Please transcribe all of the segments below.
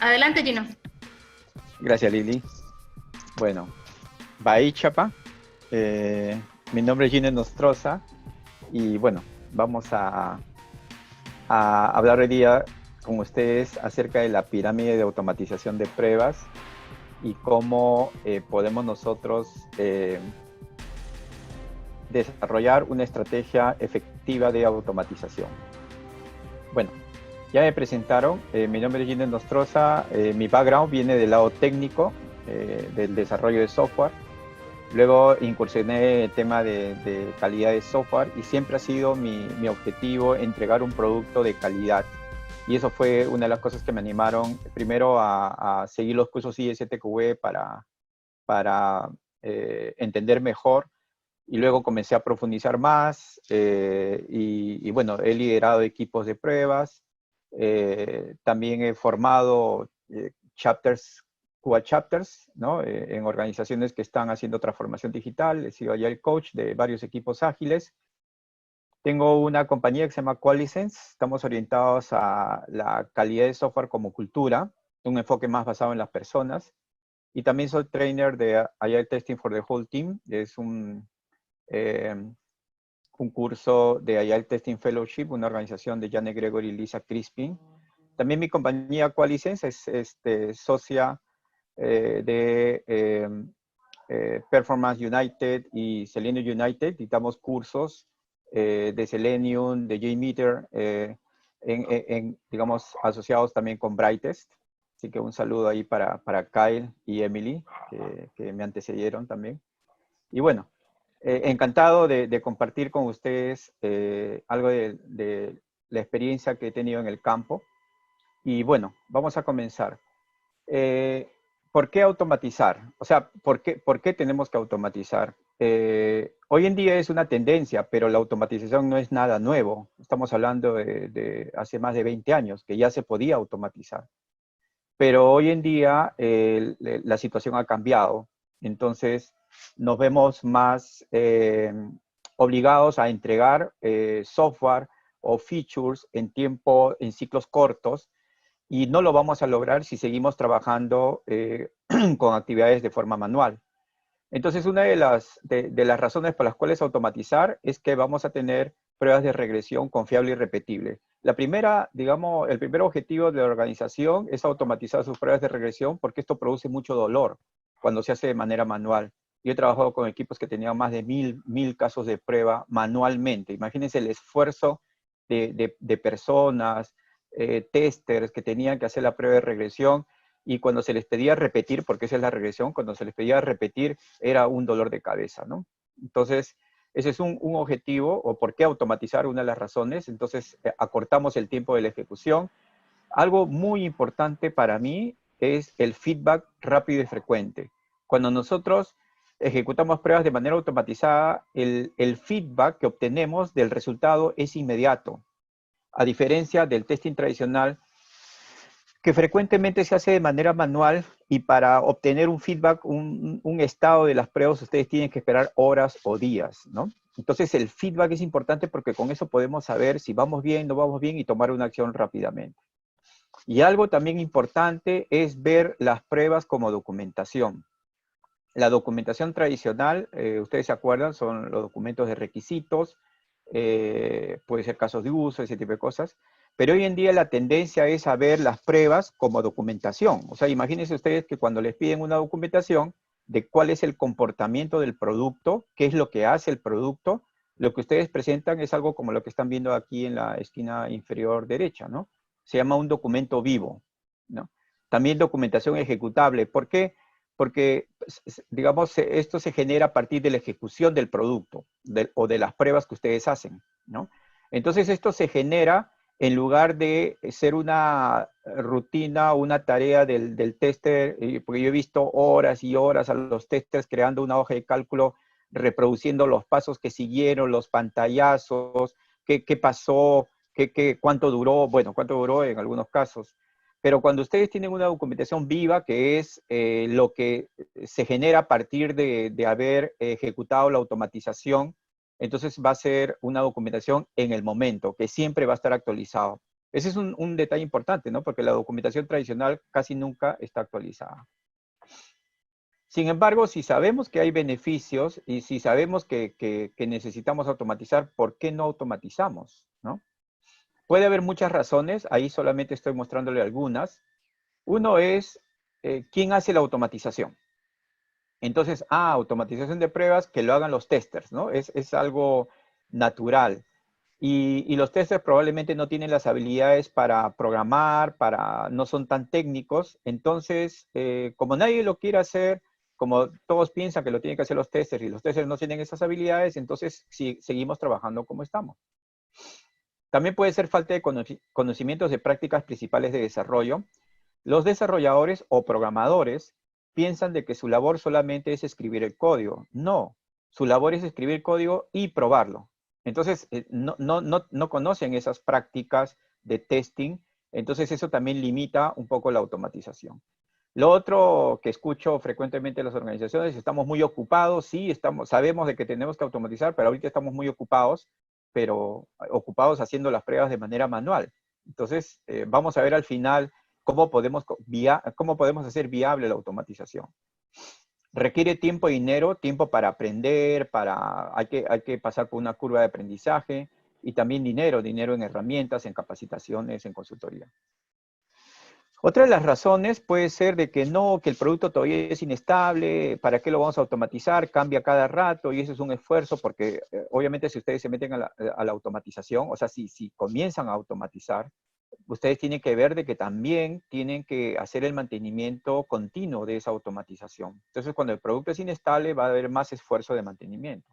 Adelante, Gino. Gracias, Lili. Bueno, Bahí Chapa. eh, Mi nombre es Gino Nostroza y bueno, vamos a hablar hoy día con ustedes acerca de la pirámide de automatización de pruebas y cómo podemos nosotros desarrollar una estrategia efectiva de automatización. Bueno, ya me presentaron, mi nombre es Gino Nostroza, mi background viene del lado técnico, del desarrollo de software. Luego incursioné en el tema de calidad de software y siempre ha sido mi objetivo entregar un producto de calidad. Y eso fue una de las cosas que me animaron primero a seguir los cursos ISTQB para entender mejor. Y luego comencé a profundizar más y bueno, he liderado equipos de pruebas. También he formado chapters, QA chapters, ¿no? En organizaciones que están haciendo transformación digital. He sido allá el coach de varios equipos ágiles. Tengo una compañía que se llama Qualisense. Estamos orientados a la calidad de software como cultura, un enfoque más basado en las personas. Y también soy trainer de Agile Testing for the Whole Team. Es eh, un curso de Agile Testing Fellowship, una organización de Janet Gregory y Lisa Crispin. También mi compañía Qualisense es socia de Performance United y Selenium United. Dictamos cursos de Selenium, de JMeter, digamos, asociados también con Brightest. Así que un saludo ahí para Kyle y Emily, que me antecedieron también. Y bueno, encantado de compartir con ustedes algo de la experiencia que he tenido en el campo. Y bueno, vamos a comenzar. Eh, ¿Por qué automatizar? O sea, ¿por qué tenemos que automatizar? Hoy en día es una tendencia, pero la automatización no es nada nuevo. Estamos hablando de hace más de 20 años que ya se podía automatizar. Pero hoy en día la situación ha cambiado. Entonces nos vemos más obligados a entregar software o features en tiempo, en ciclos cortos, y no lo vamos a lograr si seguimos trabajando con actividades de forma manual. Entonces, una de las razones por las cuales automatizar es que vamos a tener pruebas de regresión confiable y repetible. La primera, digamos, el primer objetivo de la organización es automatizar sus pruebas de regresión porque esto produce mucho dolor cuando se hace de manera manual. Yo he trabajado con equipos que tenían más de mil casos de prueba manualmente. Imagínense el esfuerzo de personas, testers que tenían que hacer la prueba de regresión y cuando se les pedía repetir, porque esa es la regresión, cuando se les pedía repetir era un dolor de cabeza, ¿no? Entonces, ese es un objetivo, o por qué automatizar, una de las razones. Entonces, acortamos el tiempo de la ejecución. Algo muy importante para mí es el feedback rápido y frecuente. Cuando nosotros ejecutamos pruebas de manera automatizada, el feedback que obtenemos del resultado es inmediato, a diferencia del testing tradicional, que frecuentemente se hace de manera manual y para obtener un feedback, un estado de las pruebas, ustedes tienen que esperar horas o días, ¿no? Entonces el feedback es importante porque con eso podemos saber si vamos bien, no vamos bien y tomar una acción rápidamente. Y algo también importante es ver las pruebas como documentación. La documentación tradicional, ustedes se acuerdan, son los documentos de requisitos, puede ser casos de uso, ese tipo de cosas. Pero hoy en día la tendencia es a ver las pruebas como documentación. O sea, imagínense ustedes que cuando les piden una documentación de cuál es el comportamiento del producto, qué es lo que hace el producto, lo que ustedes presentan es algo como lo que están viendo aquí en la esquina inferior derecha, ¿no? Se llama un documento vivo, ¿no? También documentación ejecutable. ¿Por qué? Porque, digamos, esto se genera a partir de la ejecución del producto o de las pruebas que ustedes hacen, ¿no? Entonces, esto se genera en lugar de ser una rutina o una tarea del tester, porque yo he visto horas y horas a los testers creando una hoja de cálculo, reproduciendo los pasos que siguieron, los pantallazos, qué pasó, cuánto duró, bueno, cuánto duró en algunos casos. Pero cuando ustedes tienen una documentación viva, que es lo que se genera a partir de haber ejecutado la automatización, entonces va a ser una documentación en el momento, que siempre va a estar actualizado. Ese es un detalle importante, ¿no? Porque la documentación tradicional casi nunca está actualizada. Sin embargo, si sabemos que hay beneficios y si sabemos que necesitamos automatizar, ¿por qué no automatizamos? ¿No? Puede haber muchas razones, ahí solamente estoy mostrándole algunas. Uno es, ¿quién hace la automatización? Entonces, automatización de pruebas, que lo hagan los testers, ¿no? Es algo natural. Y los testers probablemente no tienen las habilidades para programar, no son tan técnicos. Entonces, como nadie lo quiere hacer, como todos piensan que lo tienen que hacer los testers y los testers no tienen esas habilidades, entonces seguimos trabajando como estamos. También puede ser falta de conocimientos de prácticas principales de desarrollo. Los desarrolladores o programadores piensan de que su labor solamente es escribir el código. No, su labor es escribir código y probarlo. Entonces, no conocen esas prácticas de testing, entonces eso también limita un poco la automatización. Lo otro que escucho frecuentemente en las organizaciones, estamos muy ocupados, sí, sabemos de que tenemos que automatizar, pero ahorita estamos muy ocupados, pero ocupados haciendo las pruebas de manera manual. Entonces, vamos a ver al final cómo podemos hacer viable la automatización. Requiere tiempo y dinero, tiempo para aprender, hay que pasar por una curva de aprendizaje, y también dinero en herramientas, en capacitaciones, en consultoría. Otra de las razones puede ser de que el producto todavía es inestable, ¿para qué lo vamos a automatizar? Cambia cada rato y eso es un esfuerzo porque obviamente si ustedes se meten a la automatización, o sea, si comienzan a automatizar, ustedes tienen que ver de que también tienen que hacer el mantenimiento continuo de esa automatización. Entonces, cuando el producto es inestable, va a haber más esfuerzo de mantenimiento.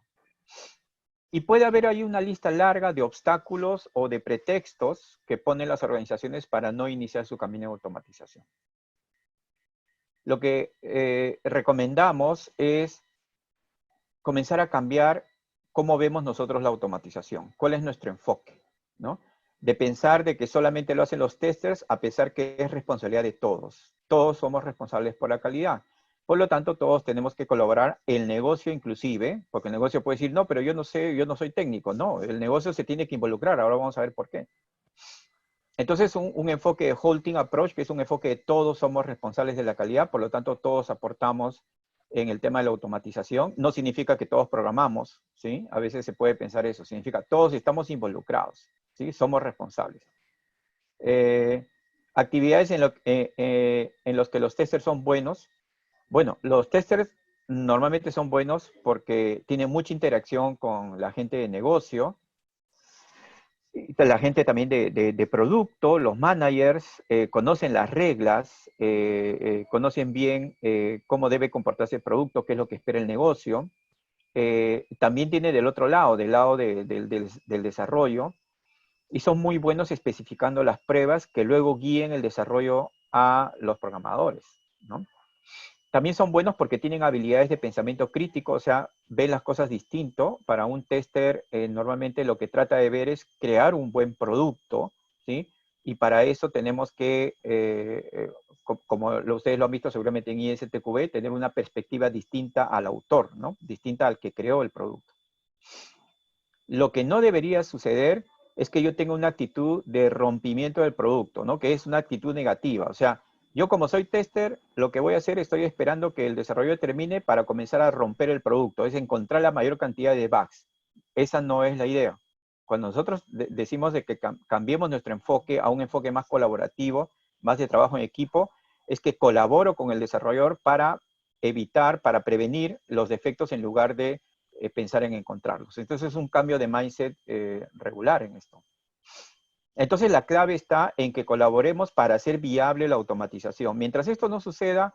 Y puede haber ahí una lista larga de obstáculos o de pretextos que ponen las organizaciones para no iniciar su camino de automatización. Lo que recomendamos es comenzar a cambiar cómo vemos nosotros la automatización. ¿Cuál es nuestro enfoque? ¿No? De pensar de que solamente lo hacen los testers, a pesar que es responsabilidad de todos. Todos somos responsables por la calidad. Por lo tanto, todos tenemos que colaborar, el negocio inclusive, porque el negocio puede decir, no, pero yo no sé, yo no soy técnico. No, el negocio se tiene que involucrar. Ahora vamos a ver por qué. Entonces, un enfoque de whole team approach, que es un enfoque de todos somos responsables de la calidad, por lo tanto, todos aportamos en el tema de la automatización. No significa que todos programamos, ¿sí? A veces se puede pensar eso. Significa todos estamos involucrados, ¿sí? Somos responsables. Actividades en los que los testers son buenos. Bueno, los testers normalmente son buenos porque tienen mucha interacción con la gente de negocio, la gente también de producto, los managers, conocen las reglas, conocen bien cómo debe comportarse el producto, qué es lo que espera el negocio. También tiene del otro lado, del lado del desarrollo, y son muy buenos especificando las pruebas que luego guíen el desarrollo a los programadores, ¿no? También son buenos porque tienen habilidades de pensamiento crítico, o sea, ven las cosas distinto. Para un tester, normalmente lo que trata de ver es crear un buen producto, ¿sí? Y para eso tenemos que, como ustedes lo han visto seguramente en ISTQB, tener una perspectiva distinta al autor, ¿no? Distinta al que creó el producto. Lo que no debería suceder es que yo tenga una actitud de rompimiento del producto, ¿no? Que es una actitud negativa, o sea, yo como soy tester, lo que voy a hacer, estoy esperando que el desarrollo termine para comenzar a romper el producto, es encontrar la mayor cantidad de bugs. Esa no es la idea. Cuando nosotros decimos de que cambiemos nuestro enfoque a un enfoque más colaborativo, más de trabajo en equipo, es que colaboro con el desarrollador para evitar, para prevenir los defectos en lugar de pensar en encontrarlos. Entonces es un cambio de mindset regular en esto. Entonces la clave está en que colaboremos para hacer viable la automatización. Mientras esto no suceda,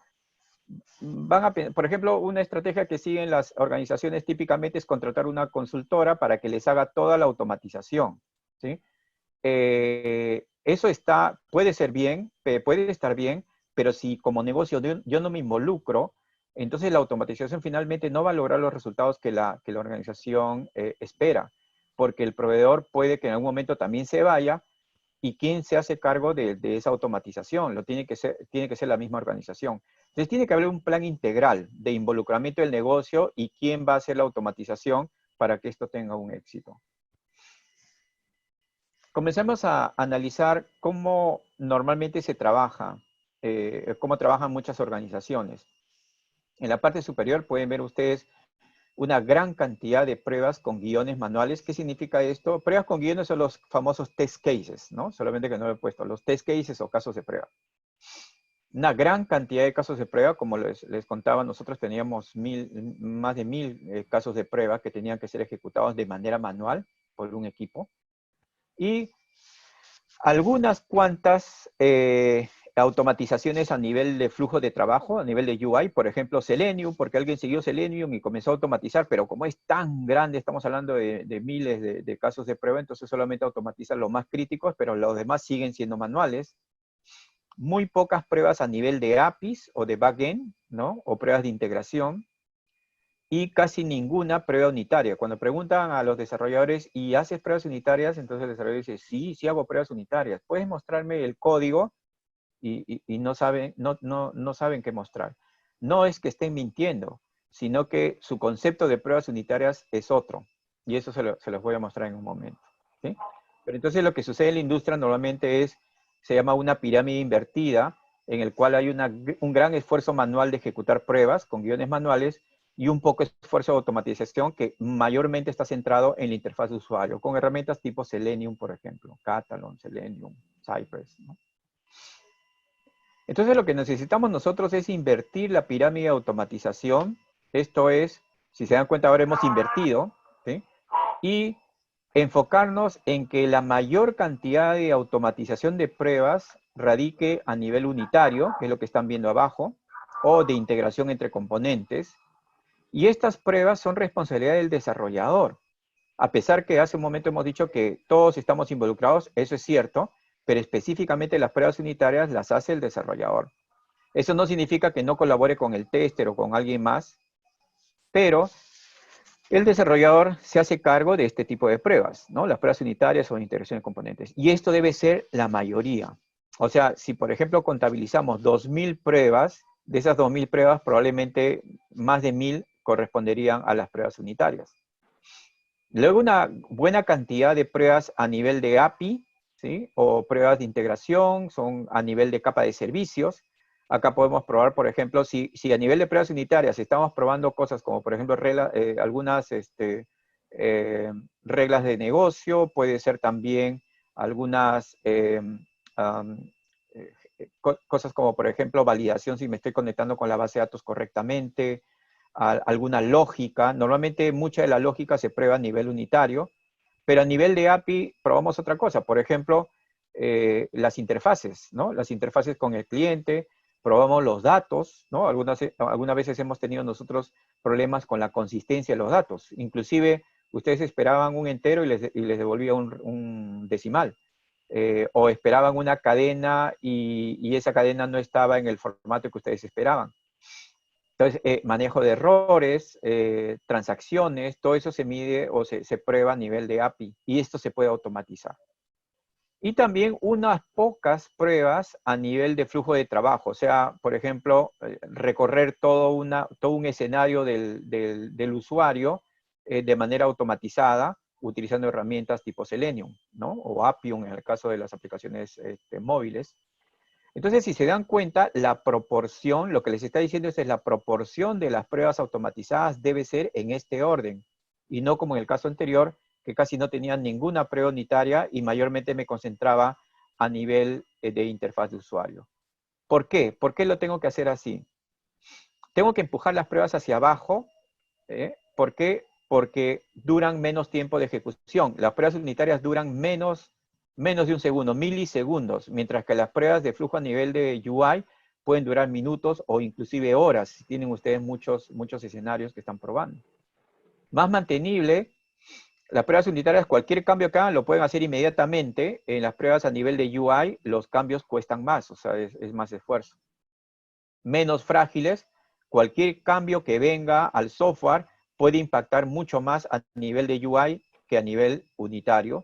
por ejemplo, una estrategia que siguen las organizaciones típicamente es contratar una consultora para que les haga toda la automatización, ¿sí? Eso puede ser bien, puede estar bien, pero si como negocio yo no me involucro, entonces la automatización finalmente no va a lograr los resultados que la organización espera, porque el proveedor puede que en algún momento también se vaya. ¿Y quién se hace cargo de esa automatización? Tiene que ser la misma organización. Entonces tiene que haber un plan integral de involucramiento del negocio y quién va a hacer la automatización para que esto tenga un éxito. Comencemos a analizar cómo normalmente se trabaja, cómo trabajan muchas organizaciones. En la parte superior pueden ver ustedes una gran cantidad de pruebas con guiones manuales. ¿Qué significa esto? Pruebas con guiones son los famosos test cases, ¿no? Solamente que no lo he puesto, los test cases o casos de prueba. Una gran cantidad de casos de prueba, como les contaba, nosotros teníamos más de 1000 casos de prueba que tenían que ser ejecutados de manera manual por un equipo. Y algunas cuantas automatizaciones a nivel de flujo de trabajo, a nivel de UI, por ejemplo, Selenium, porque alguien siguió Selenium y comenzó a automatizar, pero como es tan grande, estamos hablando de miles de casos de prueba, entonces solamente automatiza los más críticos, pero los demás siguen siendo manuales. Muy pocas pruebas a nivel de APIs o de backend, ¿no? O pruebas de integración. Y casi ninguna prueba unitaria. Cuando preguntan a los desarrolladores, ¿y haces pruebas unitarias? Entonces el desarrollador dice, sí, sí hago pruebas unitarias. ¿Puedes mostrarme el código? Y no saben qué mostrar. No es que estén mintiendo, sino que su concepto de pruebas unitarias es otro. Y eso se los voy a mostrar en un momento. ¿Sí? Pero entonces lo que sucede en la industria normalmente se llama una pirámide invertida, en el cual hay un gran esfuerzo manual de ejecutar pruebas con guiones manuales y un poco esfuerzo de automatización que mayormente está centrado en la interfaz de usuario, con herramientas tipo Selenium, por ejemplo, Catalan, Selenium, Cypress, ¿no? Entonces lo que necesitamos nosotros es invertir la pirámide de automatización. Esto es, si se dan cuenta, ahora hemos invertido, ¿sí? Y enfocarnos en que la mayor cantidad de automatización de pruebas radique a nivel unitario, que es lo que están viendo abajo, o de integración entre componentes. Y estas pruebas son responsabilidad del desarrollador. A pesar que hace un momento hemos dicho que todos estamos involucrados, eso es cierto, pero específicamente las pruebas unitarias las hace el desarrollador. Eso no significa que no colabore con el tester o con alguien más, pero el desarrollador se hace cargo de este tipo de pruebas, ¿no? Las pruebas unitarias o de integración de componentes. Y esto debe ser la mayoría. O sea, si por ejemplo contabilizamos 2000 pruebas, de esas 2000 pruebas probablemente más de 1000 corresponderían a las pruebas unitarias. Luego una buena cantidad de pruebas a nivel de API, ¿sí? O pruebas de integración, son a nivel de capa de servicios. Acá podemos probar, por ejemplo, si a nivel de pruebas unitarias estamos probando cosas como, por ejemplo, algunas reglas de negocio, puede ser también algunas cosas como, por ejemplo, validación si me estoy conectando con la base de datos correctamente, alguna lógica. Normalmente mucha de la lógica se prueba a nivel unitario, pero a nivel de API probamos otra cosa. Por ejemplo, las interfaces, ¿no? Las interfaces con el cliente, probamos los datos, ¿no? Algunas veces hemos tenido nosotros problemas con la consistencia de los datos. Inclusive, ustedes esperaban un entero y les devolvía un decimal. O esperaban una cadena y esa cadena no estaba en el formato que ustedes esperaban. Entonces, manejo de errores, transacciones, todo eso se mide o se prueba a nivel de API y esto se puede automatizar. Y también unas pocas pruebas a nivel de flujo de trabajo, o sea, por ejemplo, recorrer todo un escenario del usuario de manera automatizada utilizando herramientas tipo Selenium, ¿no? O Appium en el caso de las aplicaciones móviles. Entonces, si se dan cuenta, la proporción, lo que les está diciendo es la proporción de las pruebas automatizadas debe ser en este orden, y no como en el caso anterior, que casi no tenían ninguna prueba unitaria y mayormente me concentraba a nivel de interfaz de usuario. ¿Por qué? ¿Por qué lo tengo que hacer así? Tengo que empujar las pruebas hacia abajo. ¿Por qué? Porque duran menos tiempo de ejecución. Las pruebas unitarias duran menos de un segundo, milisegundos, mientras que las pruebas de flujo a nivel de UI pueden durar minutos o inclusive horas, si tienen ustedes muchos escenarios que están probando. Más mantenible, las pruebas unitarias, cualquier cambio que hagan lo pueden hacer inmediatamente. En las pruebas a nivel de UI, los cambios cuestan más, o sea, es más esfuerzo. Menos frágiles, cualquier cambio que venga al software puede impactar mucho más a nivel de UI que a nivel unitario.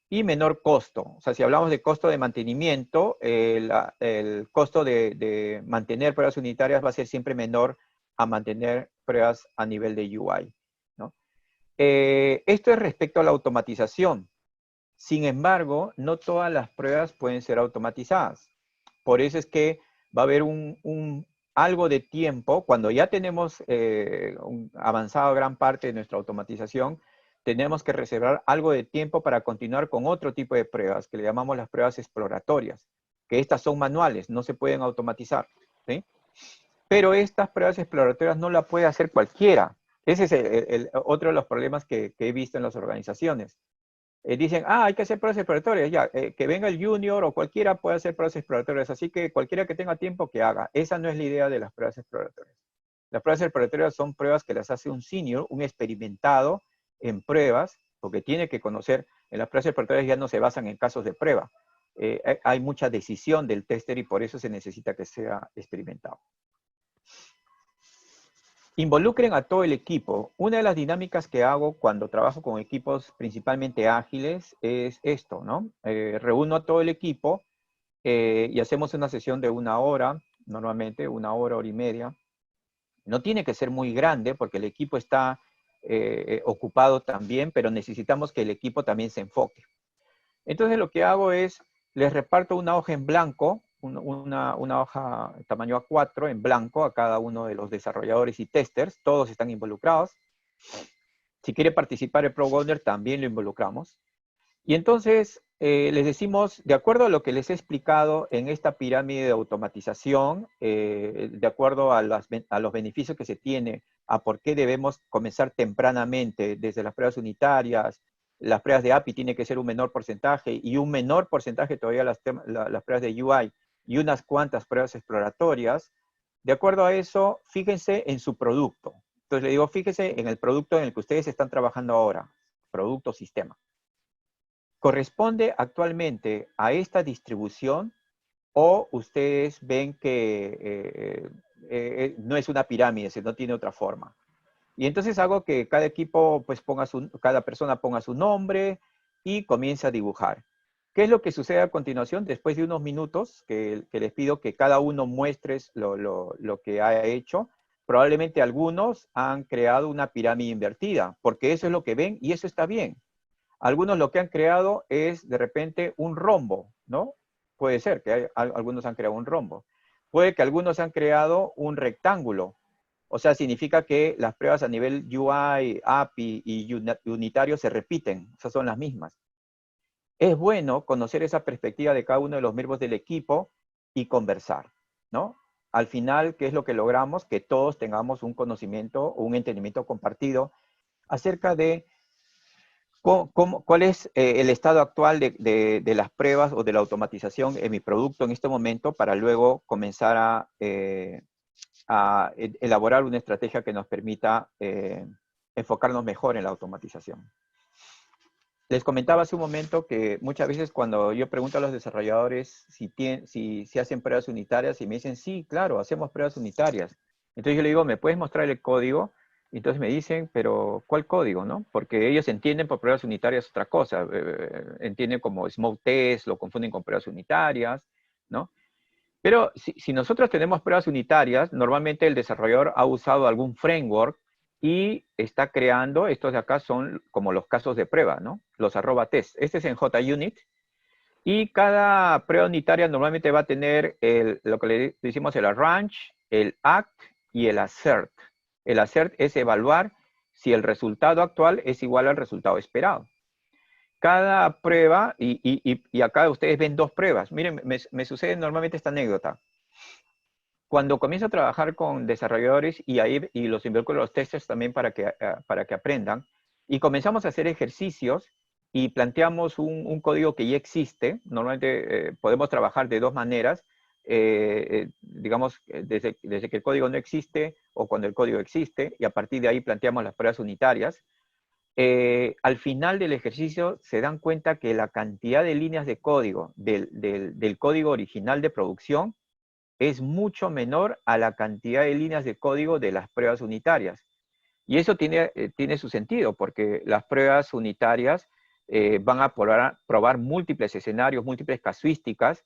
Y menor costo. O sea, si hablamos de costo de mantenimiento, el costo de mantener pruebas unitarias va a ser siempre menor a mantener pruebas a nivel de UI, ¿no? Esto es respecto a la automatización. Sin embargo, no todas las pruebas pueden ser automatizadas. Por eso es que va a haber algo de tiempo, cuando ya tenemos avanzado gran parte de nuestra automatización, tenemos que reservar algo de tiempo para continuar con otro tipo de pruebas, que le llamamos las pruebas exploratorias, que estas son manuales, no se pueden automatizar, ¿sí? Pero estas pruebas exploratorias no las puede hacer cualquiera. Ese es otro de los problemas que he visto en las organizaciones. Dicen, hay que hacer pruebas exploratorias, ya, que venga el junior o cualquiera puede hacer pruebas exploratorias, así que cualquiera que tenga tiempo que haga. Esa no es la idea de las pruebas exploratorias. Las pruebas exploratorias son pruebas que las hace un senior, un experimentado en pruebas, porque tiene que conocer, en las pruebas exploratorias ya no se basan en casos de prueba. Hay mucha decisión del tester y por eso se necesita que sea experimentado. Involucren a todo el equipo. Una de las dinámicas que hago cuando trabajo con equipos principalmente ágiles es esto, ¿no? Reúno a todo el equipo y hacemos una sesión de 1 hora, normalmente 1 hora, hora y media. No tiene que ser muy grande porque el equipo está ocupado también, pero necesitamos que el equipo también se enfoque. Entonces lo que hago es, les reparto una hoja en blanco, una hoja tamaño A4 en blanco a cada uno de los desarrolladores y testers, todos están involucrados. Si quiere participar el Product Owner, también lo involucramos. Y entonces les decimos, de acuerdo a lo que les he explicado en esta pirámide de automatización, de acuerdo a los beneficios que se tiene, a por qué debemos comenzar tempranamente, desde las pruebas unitarias, las pruebas de API tiene que ser un menor porcentaje y un menor porcentaje todavía las pruebas de UI y unas cuantas pruebas exploratorias. De acuerdo a eso, fíjense en su producto. Entonces le digo, fíjense en el producto en el que ustedes están trabajando ahora, producto o sistema. ¿Corresponde actualmente a esta distribución o ustedes ven que no es una pirámide, no tiene otra forma? Y entonces hago que cada equipo, pues cada persona ponga su nombre y comience a dibujar. ¿Qué es lo que sucede a continuación? Después de unos minutos que les pido que cada uno muestres lo que ha hecho, probablemente algunos han creado una pirámide invertida, porque eso es lo que ven y eso está bien. Algunos lo que han creado es de repente un rombo, ¿no? Puede ser que algunos han creado un rombo. Puede que algunos han creado un rectángulo. O sea, significa que las pruebas a nivel UI, API y unitario se repiten. O sea, son las mismas. Es bueno conocer esa perspectiva de cada uno de los miembros del equipo y conversar, ¿no? Al final, ¿qué es lo que logramos? Que todos tengamos un conocimiento o un entendimiento compartido acerca de ¿cuál es el estado actual de las pruebas o de la automatización en mi producto en este momento para luego comenzar a elaborar una estrategia que nos permita enfocarnos mejor en la automatización? Les comentaba hace un momento que muchas veces cuando yo pregunto a los desarrolladores si hacen pruebas unitarias y me dicen, sí, claro, hacemos pruebas unitarias. Entonces yo le digo, ¿me puedes mostrar el código? Y entonces me dicen, pero ¿cuál código, no? Porque ellos entienden por pruebas unitarias otra cosa. Entienden como smoke test, lo confunden con pruebas unitarias, ¿no? Pero si nosotros tenemos pruebas unitarias, normalmente el desarrollador ha usado algún framework y está creando, estos de acá son como los casos de prueba, ¿no? Los @test. Este es en JUnit. Y cada prueba unitaria normalmente va a tener lo que le decimos el arrange, el act y el assert. El assert es evaluar si el resultado actual es igual al resultado esperado. Cada prueba, y acá ustedes ven 2 pruebas. Miren, me sucede normalmente esta anécdota. Cuando comienzo a trabajar con desarrolladores y los involucro los testers también para que aprendan, y comenzamos a hacer ejercicios y planteamos un código que ya existe, normalmente podemos trabajar de 2 maneras, digamos, desde que el código no existe o cuando el código existe, y a partir de ahí planteamos las pruebas unitarias. Al final del ejercicio se dan cuenta que la cantidad de líneas de código del código original de producción es mucho menor a la cantidad de líneas de código de las pruebas unitarias. Y eso tiene su sentido, porque las pruebas unitarias van a probar múltiples escenarios, múltiples casuísticas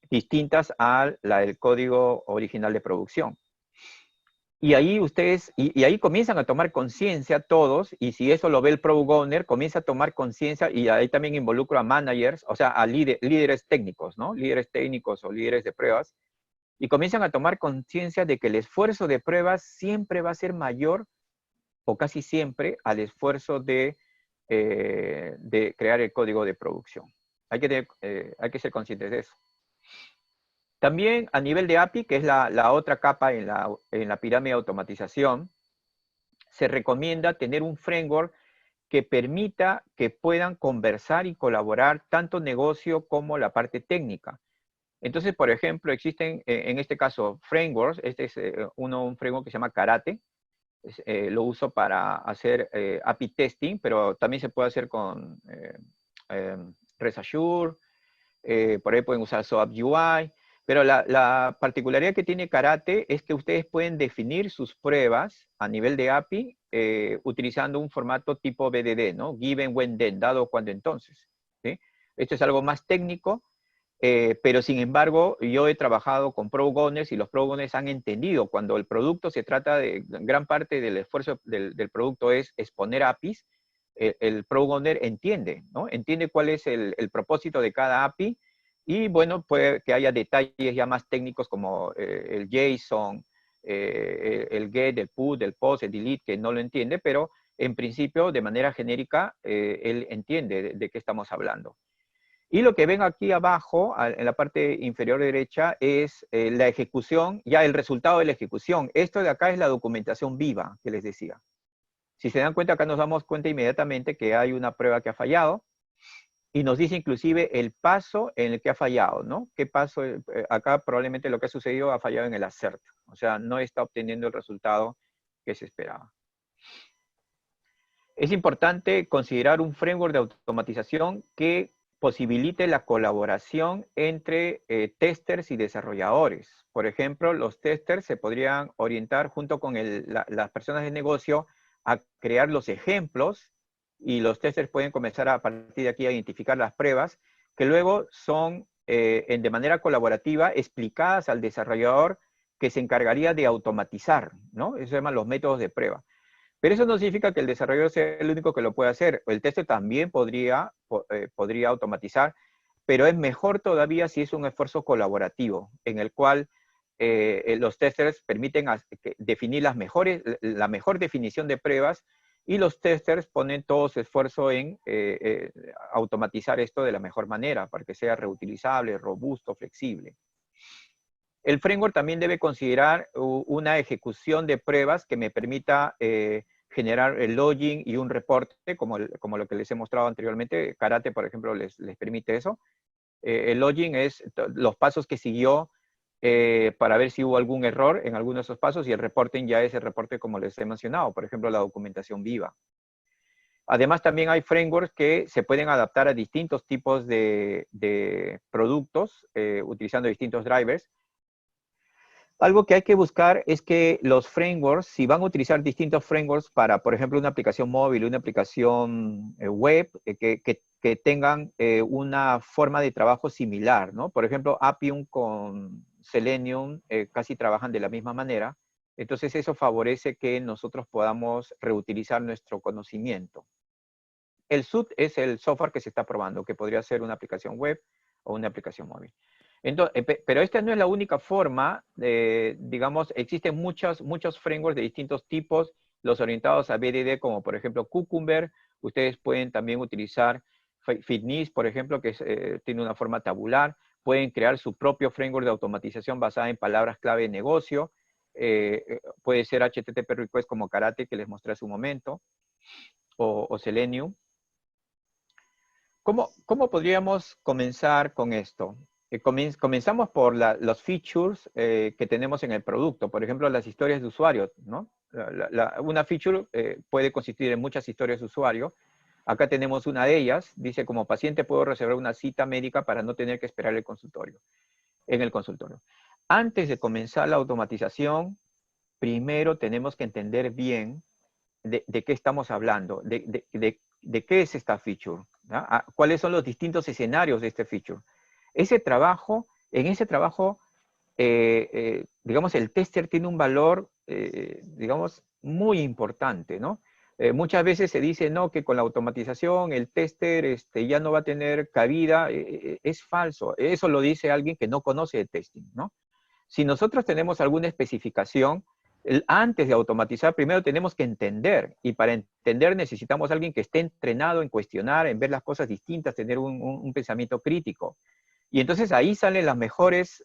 distintas a la del código original de producción. Y ahí ustedes, y ahí comienzan a tomar conciencia todos, y si eso lo ve el Product Owner, comienza a tomar conciencia, y ahí también involucro a managers, o sea, a líderes técnicos, ¿no? Líderes técnicos o líderes de pruebas, y comienzan a tomar conciencia de que el esfuerzo de pruebas siempre va a ser mayor, o casi siempre, al esfuerzo de crear el código de producción. Hay que ser conscientes de eso. También a nivel de API, que es la otra capa en la pirámide de automatización, se recomienda tener un framework que permita que puedan conversar y colaborar tanto negocio como la parte técnica. Entonces, por ejemplo, existen en este caso frameworks. Este es un framework que se llama Karate. Lo uso para hacer API testing, pero también se puede hacer con REST Assured. Por ahí pueden usar SOAP UI. Pero la particularidad que tiene Karate es que ustedes pueden definir sus pruebas a nivel de API utilizando un formato tipo BDD, ¿no? Given, when, then, dado, cuando, entonces. ¿Sí? Esto es algo más técnico, pero sin embargo, yo he trabajado con Product Owners y los Product Owners han entendido cuando el producto se trata de, gran parte del esfuerzo del producto es exponer APIs, el Product Owner entiende, ¿no? Entiende cuál es el propósito de cada API. Y bueno, puede que haya detalles ya más técnicos como el JSON, el get, el put, el post, el delete, que no lo entiende, pero en principio, de manera genérica, él entiende de qué estamos hablando. Y lo que ven aquí abajo, en la parte inferior derecha, es la ejecución, ya el resultado de la ejecución. Esto de acá es la documentación viva que les decía. Si se dan cuenta, acá nos damos cuenta inmediatamente que hay una prueba que ha fallado, y nos dice inclusive el paso en el que ha fallado, ¿no? ¿Qué paso? Acá probablemente lo que ha sucedido ha fallado en el assert, o sea, no está obteniendo el resultado que se esperaba. Es importante considerar un framework de automatización que posibilite la colaboración entre testers y desarrolladores. Por ejemplo, los testers se podrían orientar junto con las personas de negocio a crear los ejemplos, y los testers pueden comenzar a partir de aquí a identificar las pruebas que luego son de manera colaborativa explicadas al desarrollador, que se encargaría de automatizar, ¿no? Eso se llaman los métodos de prueba. Pero eso no significa que el desarrollador sea el único que lo puede hacer. El tester también podría automatizar, pero es mejor todavía si es un esfuerzo colaborativo, en el cual los testers permiten definir la mejor definición de pruebas, y los testers ponen todo su esfuerzo en automatizar esto de la mejor manera, para que sea reutilizable, robusto, flexible. El framework también debe considerar una ejecución de pruebas que me permita generar el login y un reporte, como lo que les he mostrado anteriormente. Karate, por ejemplo, les permite eso. El login es los pasos que siguió para ver si hubo algún error en alguno de esos pasos, y el reporting ya es el reporte como les he mencionado, por ejemplo, la documentación viva. Además, también hay frameworks que se pueden adaptar a distintos tipos de productos utilizando distintos drivers. Algo que hay que buscar es que los frameworks, si van a utilizar distintos frameworks para, por ejemplo, una aplicación móvil, una aplicación web, que tengan una forma de trabajo similar, ¿no? Por ejemplo, Appium con Selenium casi trabajan de la misma manera. Entonces, eso favorece que nosotros podamos reutilizar nuestro conocimiento. El SUT es el software que se está probando, que podría ser una aplicación web o una aplicación móvil. Entonces, pero esta no es la única forma, digamos, existen muchos frameworks de distintos tipos, los orientados a BDD, como por ejemplo Cucumber. Ustedes pueden también utilizar Fitness, por ejemplo, que tiene una forma tabular. Pueden crear su propio framework de automatización basada en palabras clave de negocio. Puede ser HTTP Request como Karate, que les mostré hace un momento, o Selenium. ¿Cómo podríamos comenzar con esto? Comenzamos por los features que tenemos en el producto. Por ejemplo, las historias de usuario, ¿no? Una feature puede consistir en muchas historias de usuario. Acá tenemos una de ellas. Dice, como paciente puedo reservar una cita médica para no tener que esperar en el consultorio. Antes de comenzar la automatización, primero tenemos que entender bien de qué estamos hablando, de qué es esta feature, ¿no? ¿Cuáles son los distintos escenarios de este feature? En ese trabajo digamos, el tester tiene un valor, digamos, muy importante, ¿no? Muchas veces se dice, no, que con la automatización el tester ya no va a tener cabida. Es falso. Eso lo dice alguien que no conoce el testing, ¿no? Si nosotros tenemos alguna especificación, antes de automatizar, primero tenemos que entender, y para entender necesitamos a alguien que esté entrenado en cuestionar, en ver las cosas distintas, tener un pensamiento crítico. Y entonces ahí salen los mejores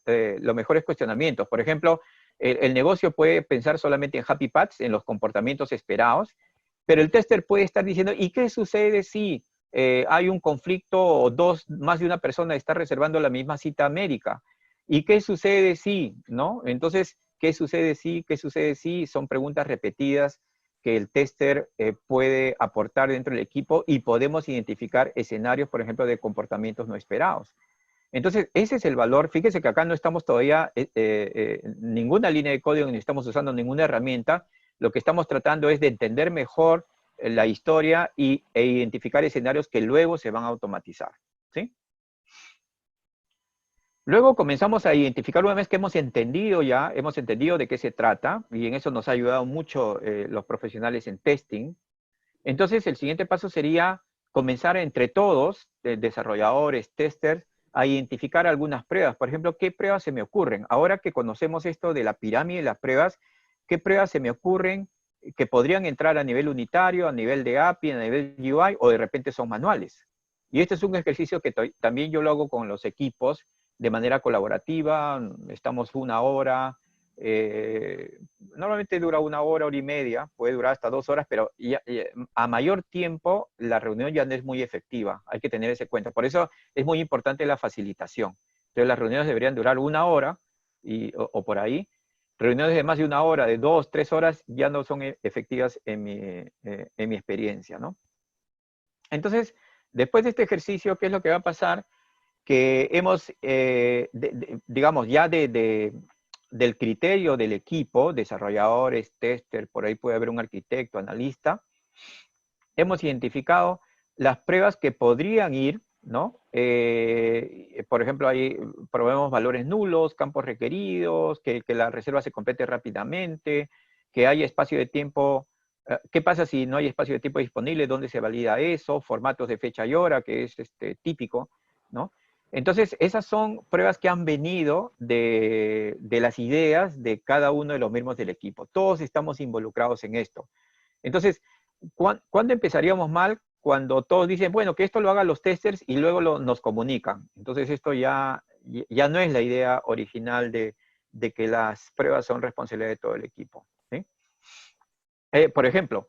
cuestionamientos. Por ejemplo, el negocio puede pensar solamente en happy paths, en los comportamientos esperados, pero el tester puede estar diciendo, ¿y qué sucede si hay un conflicto o más de una persona está reservando la misma cita médica? ¿Y qué sucede si, no? Entonces, ¿qué sucede si? ¿Qué sucede si? Son preguntas repetidas que el tester puede aportar dentro del equipo y podemos identificar escenarios, por ejemplo, de comportamientos no esperados. Entonces, ese es el valor. Fíjese que acá no estamos todavía ninguna línea de código, ni estamos usando ninguna herramienta. Lo que estamos tratando es de entender mejor la historia e identificar escenarios que luego se van a automatizar, ¿sí? Luego comenzamos a identificar, una vez que hemos entendido de qué se trata, y en eso nos ha ayudado mucho los profesionales en testing. Entonces, el siguiente paso sería comenzar entre todos, desarrolladores, testers, a identificar algunas pruebas. Por ejemplo, ¿qué pruebas se me ocurren? Ahora que conocemos esto de la pirámide de las pruebas, ¿qué pruebas se me ocurren que podrían entrar a nivel unitario, a nivel de API, a nivel UI, o de repente son manuales? Y este es un ejercicio que también yo lo hago con los equipos de manera colaborativa. Estamos una hora, normalmente dura una hora, hora y media, puede durar hasta 2 horas, pero a mayor tiempo la reunión ya no es muy efectiva. Hay que tener ese cuenta. Por eso es muy importante la facilitación. Entonces las reuniones deberían durar una hora o por ahí. Reuniones de más de una hora, de 2, 3 horas, ya no son efectivas en mi experiencia, ¿no? Entonces, después de este ejercicio, ¿qué es lo que va a pasar? Que hemos, digamos, ya del criterio del equipo, desarrolladores, tester, por ahí puede haber un arquitecto, analista, hemos identificado las pruebas que podrían ir, ¿no? Por ejemplo, ahí probemos valores nulos, campos requeridos, que la reserva se complete rápidamente, que haya espacio de tiempo. ¿Qué pasa si no hay espacio de tiempo disponible? ¿Dónde se valida eso? Formatos de fecha y hora, que es típico, ¿no? Entonces, esas son pruebas que han venido de las ideas de cada uno de los miembros del equipo. Todos estamos involucrados en esto. Entonces, ¿cuándo empezaríamos mal? Cuando todos dicen, bueno, que esto lo hagan los testers y luego nos comunican. Entonces, esto ya no es la idea original de que las pruebas son responsabilidad de todo el equipo, ¿sí? Por ejemplo,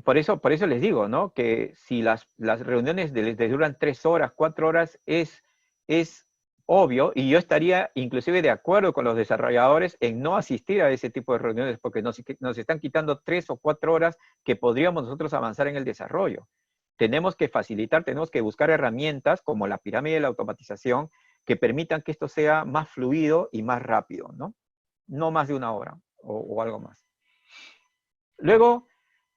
por eso les digo, ¿no? Que si las reuniones les duran 3 horas, 4 horas, es obvio, y yo estaría inclusive de acuerdo con los desarrolladores en no asistir a ese tipo de reuniones, porque nos están quitando 3 o 4 horas que podríamos nosotros avanzar en el desarrollo. Tenemos que facilitar, tenemos que buscar herramientas como la pirámide de la automatización que permitan que esto sea más fluido y más rápido, ¿no? No más de una hora o algo más. Luego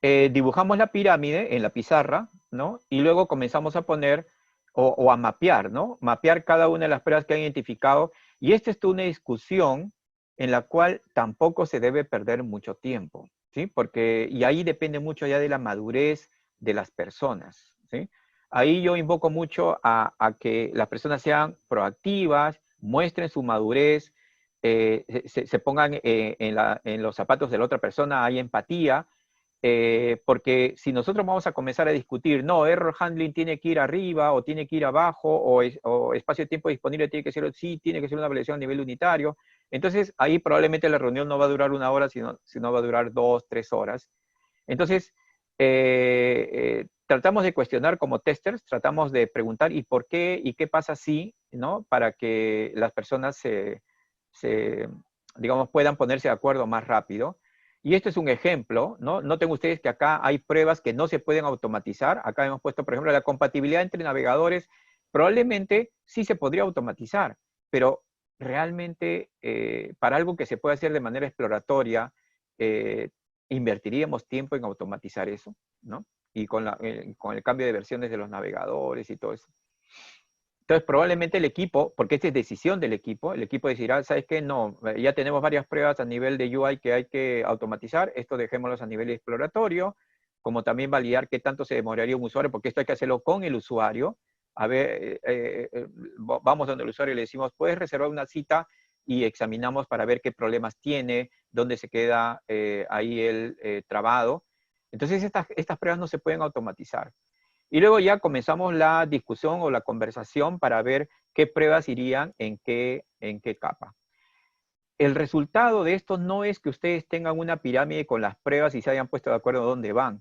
dibujamos la pirámide en la pizarra, ¿no? Y luego comenzamos a poner o a mapear, ¿no? Mapear cada una de las pruebas que han identificado. Y esta es una discusión en la cual tampoco se debe perder mucho tiempo, ¿sí? Porque, y ahí depende mucho ya de la madurez de las personas, ¿sí? Ahí yo invoco mucho a que las personas sean proactivas, muestren su madurez, se pongan en los zapatos de la otra persona, hay empatía, porque si nosotros vamos a comenzar a discutir, no, error handling tiene que ir arriba o tiene que ir abajo, o espacio de tiempo disponible tiene que ser, sí, tiene que ser una evaluación a nivel unitario, entonces ahí probablemente la reunión no va a durar una hora, sino va a durar 2, 3 horas. Entonces, tratamos de cuestionar como testers, tratamos de preguntar ¿y por qué? ¿Y qué pasa si? ¿No? Para que las personas digamos, puedan ponerse de acuerdo más rápido. Y este es un ejemplo, ¿no? Noten ustedes que acá hay pruebas que no se pueden automatizar. Acá hemos puesto, por ejemplo, la compatibilidad entre navegadores. Probablemente sí se podría automatizar, pero realmente para algo que se puede hacer de manera exploratoria, invertiríamos tiempo en automatizar eso, ¿no? Y con el cambio de versiones de los navegadores y todo eso. Entonces, probablemente el equipo, porque esta es decisión del equipo, el equipo decidirá, ¿sabes qué? No, ya tenemos varias pruebas a nivel de UI que hay que automatizar, esto dejémoslos a nivel exploratorio, como también validar qué tanto se demoraría un usuario, porque esto hay que hacerlo con el usuario. A ver, vamos donde el usuario y le decimos, puedes reservar una cita y examinamos para ver qué problemas tiene, dónde se queda ahí el trabado. Entonces, estas pruebas no se pueden automatizar. Y luego ya comenzamos la discusión o la conversación para ver qué pruebas irían en qué capa. El resultado de esto no es que ustedes tengan una pirámide con las pruebas y se hayan puesto de acuerdo dónde van.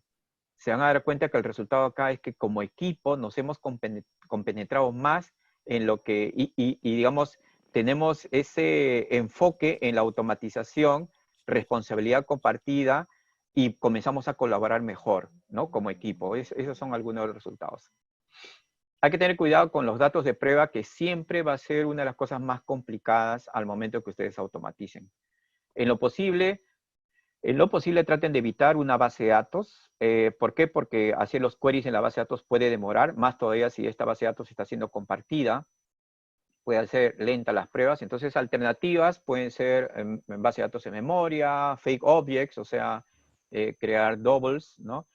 Se van a dar cuenta que el resultado acá es que como equipo nos hemos compenetrado más en lo que, digamos, tenemos ese enfoque en la automatización, responsabilidad compartida, y comenzamos a colaborar mejor, ¿no? Como equipo. Esos son algunos de los resultados. Hay que tener cuidado con los datos de prueba, que siempre va a ser una de las cosas más complicadas al momento que ustedes automaticen. En lo posible traten de evitar una base de datos. ¿Por qué? Porque hacer los queries en la base de datos puede demorar, más todavía si esta base de datos está siendo compartida. Puede ser lenta las pruebas. Entonces, alternativas pueden ser en base de datos en memoria, fake objects, o sea, crear doubles, ¿no?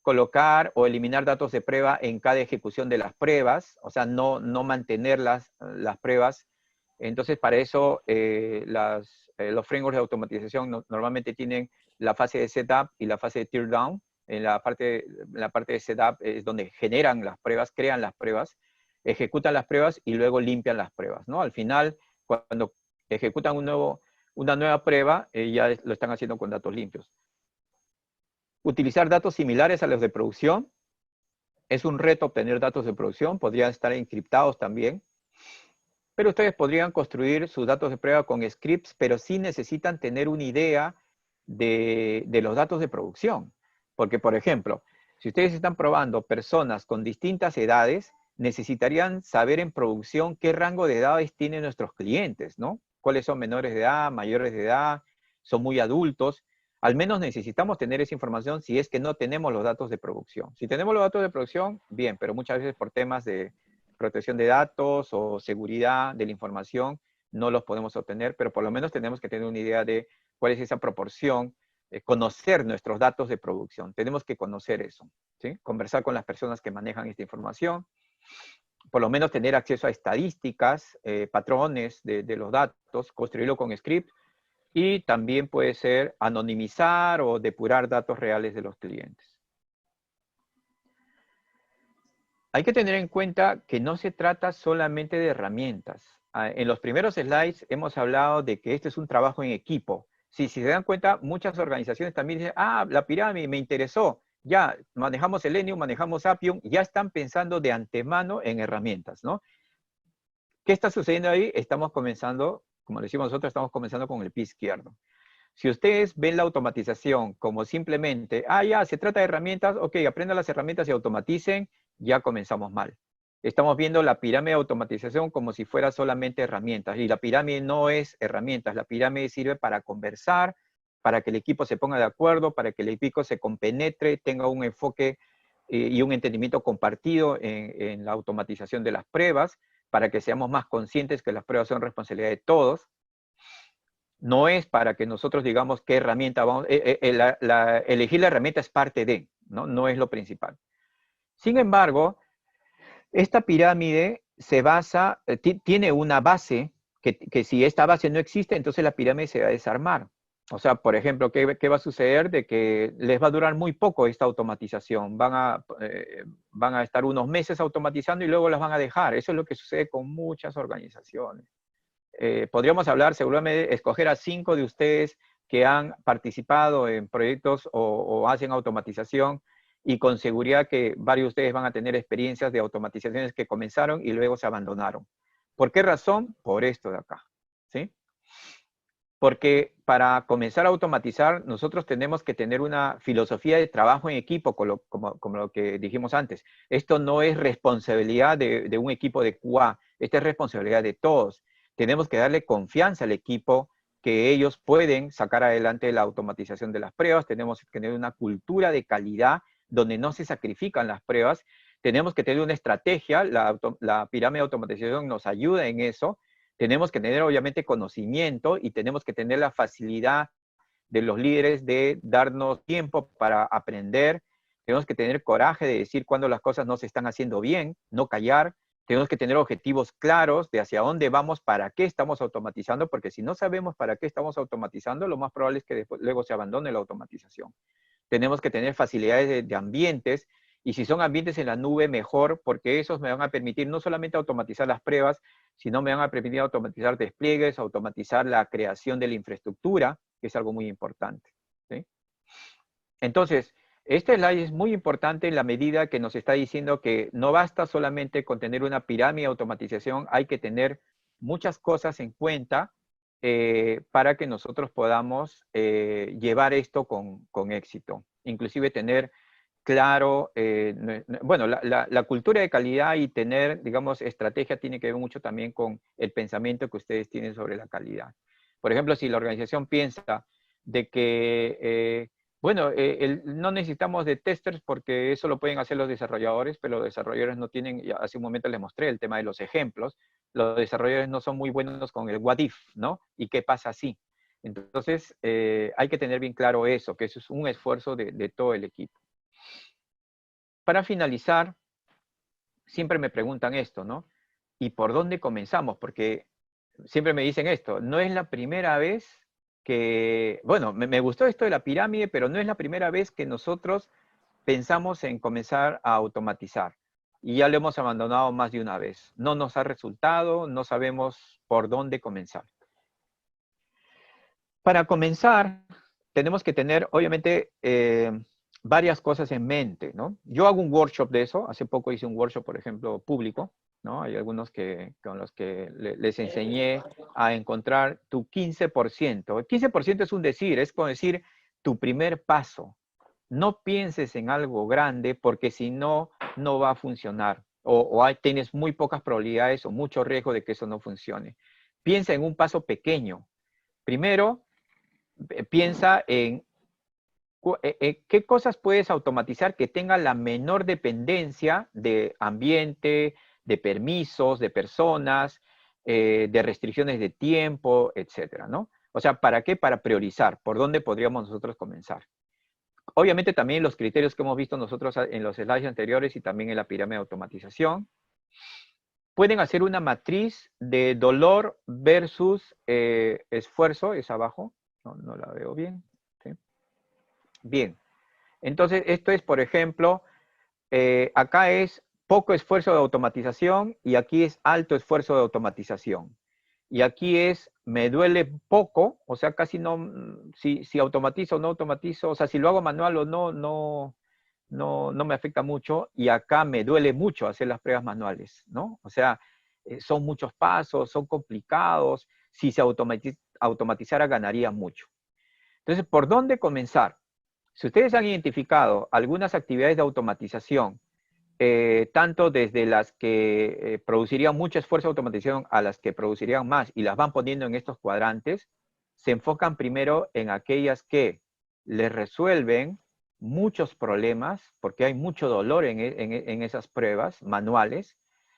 Colocar o eliminar datos de prueba en cada ejecución de las pruebas, o sea, no mantener las pruebas. Entonces, para eso, los frameworks de automatización normalmente tienen la fase de setup y la fase de teardown. En la parte de setup es donde generan las pruebas, crean las pruebas, ejecutan las pruebas y luego limpian las pruebas, ¿no? Al final, cuando ejecutan una nueva prueba, ya lo están haciendo con datos limpios. Utilizar datos similares a los de producción. Es un reto obtener datos de producción, podrían estar encriptados también. Pero ustedes podrían construir sus datos de prueba con scripts, pero sí necesitan tener una idea de los datos de producción. Porque, por ejemplo, si ustedes están probando personas con distintas edades, necesitarían saber en producción qué rango de edades tienen nuestros clientes, ¿no? ¿Cuáles son menores de edad, mayores de edad, son muy adultos? Al menos necesitamos tener esa información si es que no tenemos los datos de producción. Si tenemos los datos de producción, bien, pero muchas veces por temas de protección de datos o seguridad de la información no los podemos obtener, pero por lo menos tenemos que tener una idea de cuál es esa proporción, conocer nuestros datos de producción. Tenemos que conocer eso, ¿sí? Conversar con las personas que manejan esta información, por lo menos tener acceso a estadísticas, patrones de los datos, construirlo con script, y también puede ser anonimizar o depurar datos reales de los clientes. Hay que tener en cuenta que no se trata solamente de herramientas. En los primeros slides hemos hablado de que este es un trabajo en equipo. Si se dan cuenta, muchas organizaciones también dicen, la pirámide me interesó, ya manejamos Selenium, manejamos Appium, ya están pensando de antemano en herramientas, ¿no? ¿Qué está sucediendo ahí? Estamos comenzando, como decimos nosotros, estamos comenzando con el pie izquierdo. Si ustedes ven la automatización como simplemente, ya, se trata de herramientas, ok, aprendan las herramientas y automaticen, ya comenzamos mal. Estamos viendo la pirámide de automatización como si fuera solamente herramientas, y la pirámide no es herramientas, la pirámide sirve para conversar, para que el equipo se ponga de acuerdo, para que el equipo se compenetre, tenga un enfoque y un entendimiento compartido en la automatización de las pruebas, para que seamos más conscientes que las pruebas son responsabilidad de todos. No es para que nosotros digamos qué herramienta vamos, elegir la herramienta es parte de, ¿no? No es lo principal. Sin embargo, esta pirámide se basa, tiene una base, que si esta base no existe, entonces la pirámide se va a desarmar. O sea, por ejemplo, ¿qué va a suceder? De que les va a durar muy poco esta automatización. Van a estar unos meses automatizando y luego las van a dejar. Eso es lo que sucede con muchas organizaciones. Podríamos hablar, seguramente, escoger a 5 de ustedes que han participado en proyectos o hacen automatización, y con seguridad que varios de ustedes van a tener experiencias de automatizaciones que comenzaron y luego se abandonaron. ¿Por qué razón? Por esto de acá, ¿sí? Porque para comenzar a automatizar, nosotros tenemos que tener una filosofía de trabajo en equipo, como lo que dijimos antes. Esto no es responsabilidad de un equipo de QA, esta es responsabilidad de todos. Tenemos que darle confianza al equipo que ellos pueden sacar adelante la automatización de las pruebas. Tenemos que tener una cultura de calidad donde no se sacrifican las pruebas. tenemos que tener una estrategia, la pirámide de automatización nos ayuda en eso, tenemos que tener obviamente conocimiento y tenemos que tener la facilidad de los líderes de darnos tiempo para aprender, tenemos que tener coraje de decir cuando las cosas no se están haciendo bien, no callar, tenemos que tener objetivos claros de hacia dónde vamos, para qué estamos automatizando, porque si no sabemos para qué estamos automatizando, lo más probable es que después, luego se abandone la automatización. Tenemos que tener facilidades de ambientes, y si son ambientes en la nube, mejor, porque esos me van a permitir no solamente automatizar las pruebas, sino me van a permitir automatizar despliegues, automatizar la creación de la infraestructura, que es algo muy importante, ¿sí? Entonces, este slide es muy importante en la medida que nos está diciendo que no basta solamente con tener una pirámide de automatización, hay que tener muchas cosas en cuenta para que nosotros podamos llevar esto con éxito. Inclusive tener claro, bueno, la cultura de calidad y tener, digamos, estrategia tiene que ver mucho también con el pensamiento que ustedes tienen sobre la calidad. Por ejemplo, si la organización piensa de que, bueno, no necesitamos de testers porque eso lo pueden hacer los desarrolladores, pero los desarrolladores no tienen, hace un momento les mostré el tema de los ejemplos, los desarrolladores no son muy buenos con el what if, ¿no? ¿Y qué pasa si? Entonces, hay que tener bien claro eso, que eso es un esfuerzo de todo el equipo. Para finalizar, siempre me preguntan esto, ¿no? ¿Y por dónde comenzamos? Porque siempre me dicen esto, no es la primera vez que, bueno, me gustó esto de la pirámide, pero no es la primera vez que nosotros pensamos en comenzar a automatizar. Y ya lo hemos abandonado más de una vez. No nos ha resultado, no sabemos por dónde comenzar. Para comenzar, tenemos que tener, obviamente, varias cosas en mente, ¿no? Yo hago un workshop de eso. Hace poco hice un workshop, por ejemplo, público, ¿no? Hay algunos con los que les enseñé a encontrar tu 15%. El 15% es un decir, es como decir tu primer paso. No pienses en algo grande porque si no, no va a funcionar. Tienes muy pocas probabilidades o mucho riesgo de que eso no funcione. Piensa en un paso pequeño. Primero, piensa en qué cosas puedes automatizar que tengan la menor dependencia de ambiente, de permisos, de personas, de restricciones de tiempo, etcétera, ¿no? O sea, ¿para qué? Para priorizar. ¿Por dónde podríamos nosotros comenzar? Obviamente también los criterios que hemos visto nosotros en los slides anteriores y también en la pirámide de automatización. Pueden hacer una matriz de dolor versus esfuerzo, es abajo, no la veo bien. ¿Sí? Bien, entonces esto es, por ejemplo, acá es poco esfuerzo de automatización y aquí es alto esfuerzo de automatización. Y aquí es, me duele poco, o sea, casi no, si automatizo o no automatizo, o sea, si lo hago manual o no me afecta mucho. Y acá me duele mucho hacer las pruebas manuales, ¿no? O sea, son muchos pasos, son complicados. Si se automatizara, ganaría mucho. Entonces, ¿por dónde comenzar? Si ustedes han identificado algunas actividades de automatización, tanto desde las que producirían mucho esfuerzo de automatización a las que producirían más y las van poniendo en estos cuadrantes, se enfocan primero en aquellas que les resuelven muchos problemas, porque hay mucho dolor en esas pruebas manuales,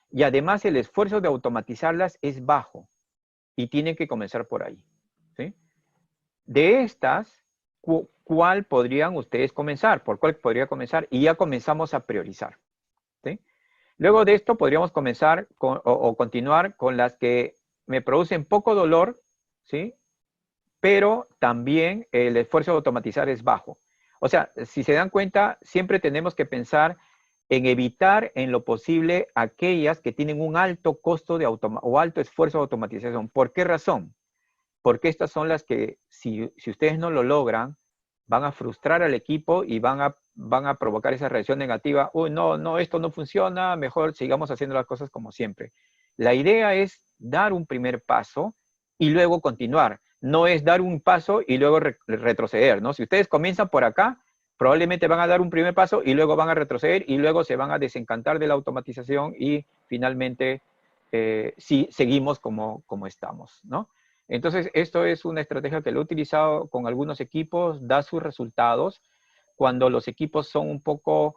y además el esfuerzo de automatizarlas es bajo, y tienen que comenzar por ahí, ¿sí? De estas, ¿cuál podrían ustedes comenzar? ¿Por cuál podría comenzar? Y ya comenzamos a priorizar, ¿sí? Luego de esto podríamos comenzar o continuar con las que me producen poco dolor, ¿sí? Pero también el esfuerzo de automatizar es bajo. O sea, si se dan cuenta, siempre tenemos que pensar en evitar en lo posible aquellas que tienen un alto costo o alto esfuerzo de automatización. ¿Por qué razón? Porque estas son las que, si ustedes no lo logran, van a frustrar al equipo y van a provocar esa reacción negativa. Uy, no, esto no funciona, mejor sigamos haciendo las cosas como siempre. La idea es dar un primer paso y luego continuar. No es dar un paso y luego retroceder, ¿no? Si ustedes comienzan por acá, probablemente van a dar un primer paso y luego van a retroceder y luego se van a desencantar de la automatización y finalmente sí, seguimos como estamos, ¿no? Entonces, esto es una estrategia que lo he utilizado con algunos equipos, da sus resultados. Cuando los equipos son un poco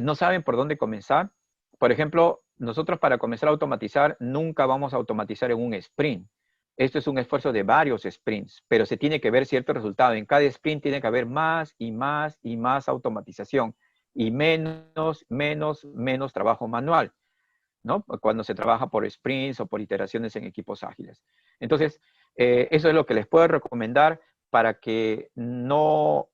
no saben por dónde comenzar. Por ejemplo, nosotros para comenzar a automatizar, nunca vamos a automatizar en un sprint. Esto es un esfuerzo de varios sprints, pero se tiene que ver cierto resultado. En cada sprint tiene que haber más y más y más automatización y menos trabajo manual, ¿no? Cuando se trabaja por sprints o por iteraciones en equipos ágiles. Entonces, eso es lo que les puedo recomendar para que no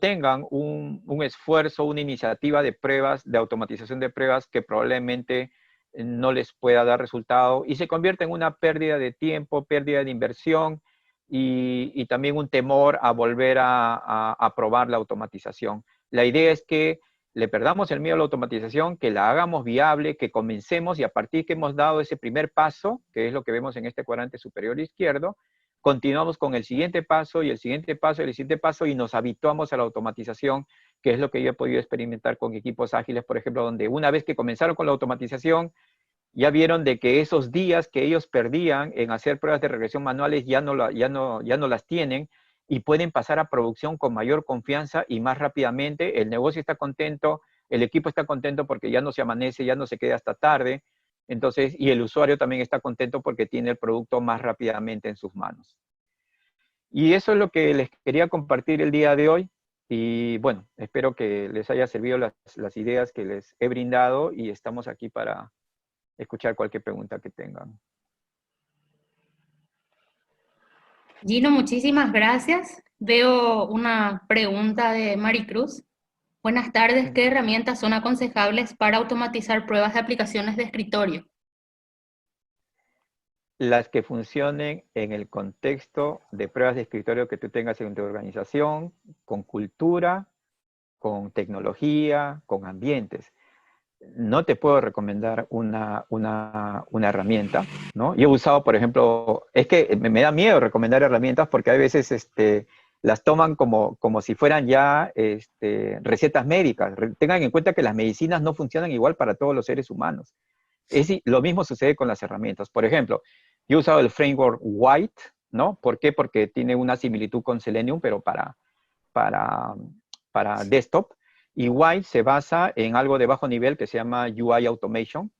tengan un esfuerzo, una iniciativa de pruebas, de automatización de pruebas que probablemente no les pueda dar resultado y se convierte en una pérdida de tiempo, pérdida de inversión y también un temor a volver a probar la automatización. La idea es que le perdamos el miedo a la automatización, que la hagamos viable, que comencemos y a partir que hemos dado ese primer paso, que es lo que vemos en este cuadrante superior izquierdo, continuamos con el siguiente paso y el siguiente paso y el siguiente paso y nos habituamos a la automatización, que es lo que yo he podido experimentar con equipos ágiles, por ejemplo, donde una vez que comenzaron con la automatización, ya vieron de que esos días que ellos perdían en hacer pruebas de regresión manuales ya no las tienen y pueden pasar a producción con mayor confianza y más rápidamente. El negocio está contento, el equipo está contento porque ya no se amanece, ya no se queda hasta tarde. Entonces, y el usuario también está contento porque tiene el producto más rápidamente en sus manos. Y eso es lo que les quería compartir el día de hoy. Y bueno, espero que les haya servido las ideas que les he brindado y estamos aquí para escuchar cualquier pregunta que tengan. Gino, muchísimas gracias. Veo una pregunta de Maricruz. Buenas tardes, ¿qué herramientas son aconsejables para automatizar pruebas de aplicaciones de escritorio? Las que funcionen en el contexto de pruebas de escritorio que tú tengas en tu organización, con cultura, con tecnología, con ambientes. No te puedo recomendar una herramienta, ¿no? Yo he usado, por ejemplo, es que me da miedo recomendar herramientas porque a veces las toman como si fueran ya recetas médicas. Tengan en cuenta que las medicinas no funcionan igual para todos los seres humanos. Lo mismo sucede con las herramientas. Por ejemplo, yo he usado el framework White, ¿no? ¿Por qué? Porque tiene una similitud con Selenium, pero para, para desktop. Y White se basa en algo de bajo nivel que se llama UI Automation,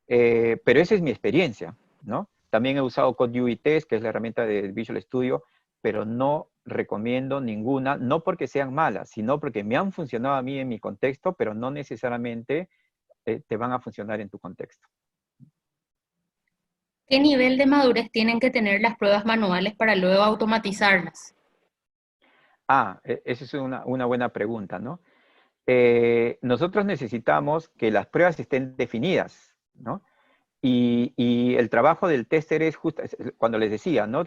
pero esa es mi experiencia, ¿no? También he usado Code UI Test, que es la herramienta de Visual Studio, pero no recomiendo ninguna, no porque sean malas, sino porque me han funcionado a mí en mi contexto, pero no necesariamente te van a funcionar en tu contexto. ¿Qué nivel de madurez tienen que tener las pruebas manuales para luego automatizarlas? Esa es una buena pregunta, ¿no? Nosotros necesitamos que las pruebas estén definidas, ¿no? Y el trabajo del tester es justo, cuando les decía, ¿no?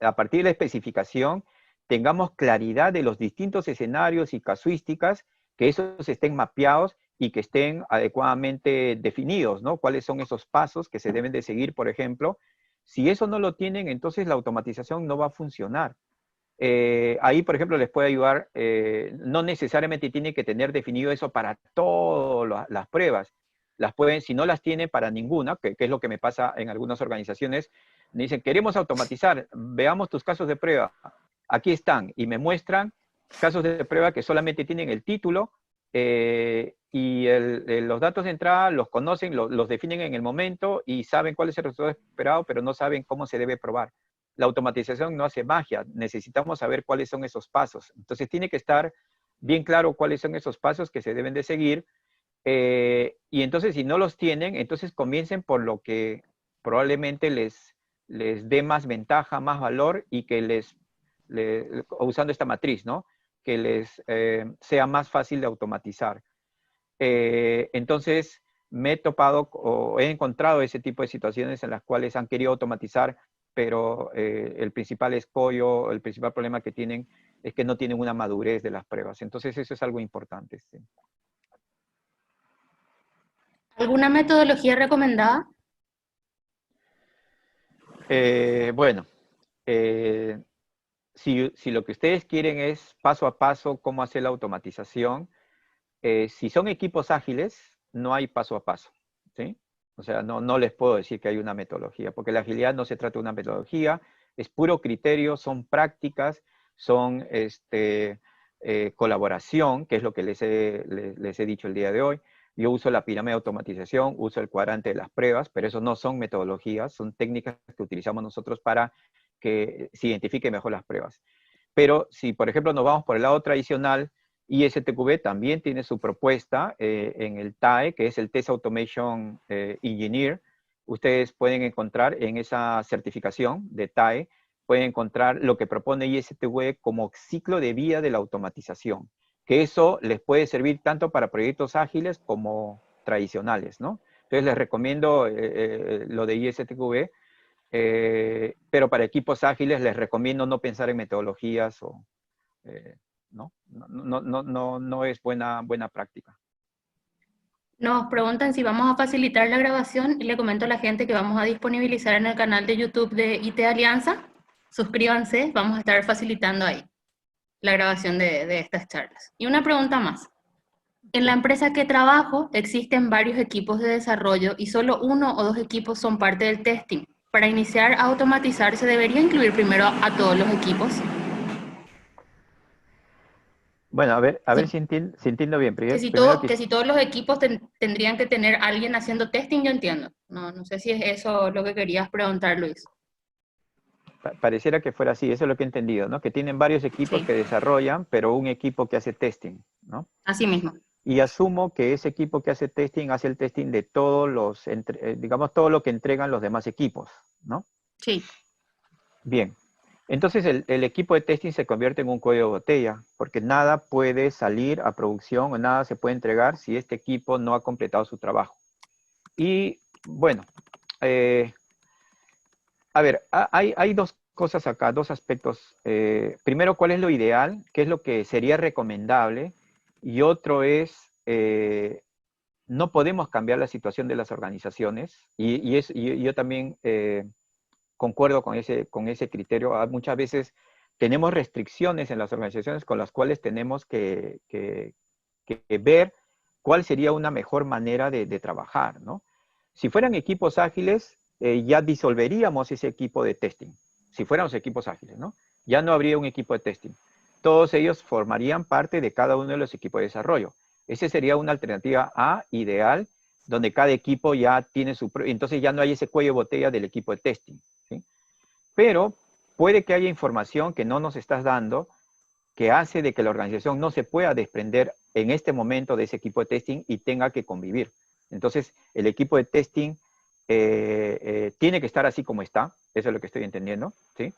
A partir de la especificación tengamos claridad de los distintos escenarios y casuísticas, que esos estén mapeados y que estén adecuadamente definidos, ¿no? ¿Cuáles son esos pasos que se deben de seguir, por ejemplo? Si eso no lo tienen, entonces la automatización no va a funcionar. Ahí, por ejemplo, les puede ayudar, no necesariamente tiene que tener definido eso para todas las pruebas. Las pueden, si no las tiene para ninguna, que es lo que me pasa en algunas organizaciones, me dicen, queremos automatizar, veamos tus casos de prueba. Aquí están, y me muestran casos de prueba que solamente tienen el título y los datos de entrada los conocen, los definen en el momento y saben cuál es el resultado esperado, pero no saben cómo se debe probar. La automatización no hace magia, necesitamos saber cuáles son esos pasos. Entonces tiene que estar bien claro cuáles son esos pasos que se deben de seguir. Y entonces si no los tienen, entonces comiencen por lo que probablemente les dé más ventaja, más valor y que usando esta matriz, ¿no? Que les sea más fácil de automatizar. Entonces me he topado o he encontrado ese tipo de situaciones en las cuales han querido automatizar, pero el principal escollo, el principal problema que tienen es que no tienen una madurez de las pruebas. Entonces eso es algo importante. Sí. ¿Alguna metodología recomendada? Bueno, eh, si lo que ustedes quieren es paso a paso cómo hacer la automatización, si son equipos ágiles, no hay paso a paso, ¿sí? O sea, no les puedo decir que hay una metodología, porque la agilidad no se trata de una metodología, es puro criterio, son prácticas, son colaboración, que es lo que les he dicho el día de hoy. Yo uso la pirámide de automatización, uso el cuadrante de las pruebas, pero eso no son metodologías, son técnicas que utilizamos nosotros para que se identifiquen mejor las pruebas. Pero si, por ejemplo, nos vamos por el lado tradicional, ISTQB también tiene su propuesta en el TAE, que es el Test Automation Engineer. Ustedes pueden encontrar en esa certificación de TAE, pueden encontrar lo que propone ISTQB como ciclo de vida de la automatización, que eso les puede servir tanto para proyectos ágiles como tradicionales, ¿no? Entonces les recomiendo lo de ISTQB, pero para equipos ágiles les recomiendo no pensar en metodologías o, ¿no? No es buena práctica. Nos preguntan si vamos a facilitar la grabación y le comento a la gente que vamos a disponibilizar en el canal de YouTube de IT Alianza. Suscríbanse, vamos a estar facilitando ahí la grabación de estas charlas. Y una pregunta más. En la empresa que trabajo existen varios equipos de desarrollo y solo uno o dos equipos son parte del testing. Para iniciar a automatizar, ¿se debería incluir primero a todos los equipos? Bueno, a ver Sí. si entiendo bien. Que si, Primero que si todos los equipos tendrían que tener alguien haciendo testing, yo entiendo. No sé si es eso lo que querías preguntar, Luis. pareciera que fuera así, eso es lo que he entendido, ¿no? Que tienen varios equipos Sí, que desarrollan, pero un equipo que hace testing, ¿no? así mismo. Y asumo que ese equipo que hace el testing de todos los, digamos, todo lo que entregan los demás equipos, ¿no? Sí. Bien. Entonces el equipo de testing se convierte en un cuello de botella, porque nada puede salir a producción o nada se puede entregar si este equipo no ha completado su trabajo. Y bueno, a ver, hay dos cosas acá, dos aspectos. Primero, ¿cuál es lo ideal? ¿Qué es lo que sería recomendable? Y otro es, no podemos cambiar la situación de las organizaciones. Y yo también concuerdo con ese criterio. Muchas veces tenemos restricciones en las organizaciones con las cuales tenemos que ver cuál sería una mejor manera de trabajar, ¿no? Si fueran equipos ágiles, ya disolveríamos ese equipo de testing. Si fuéramos equipos ágiles, ¿no? Ya no habría un equipo de testing. Todos ellos formarían parte de cada uno de los equipos de desarrollo. Esa sería una alternativa A ideal, donde cada equipo ya tiene su... Entonces ya no hay ese cuello de botella del equipo de testing, ¿sí? Pero puede que haya información que no nos estás dando que hace de que la organización no se pueda desprender en este momento de ese equipo de testing y tenga que convivir. Entonces, el equipo de testing tiene que estar así como está, eso es lo que estoy entendiendo, ¿sí?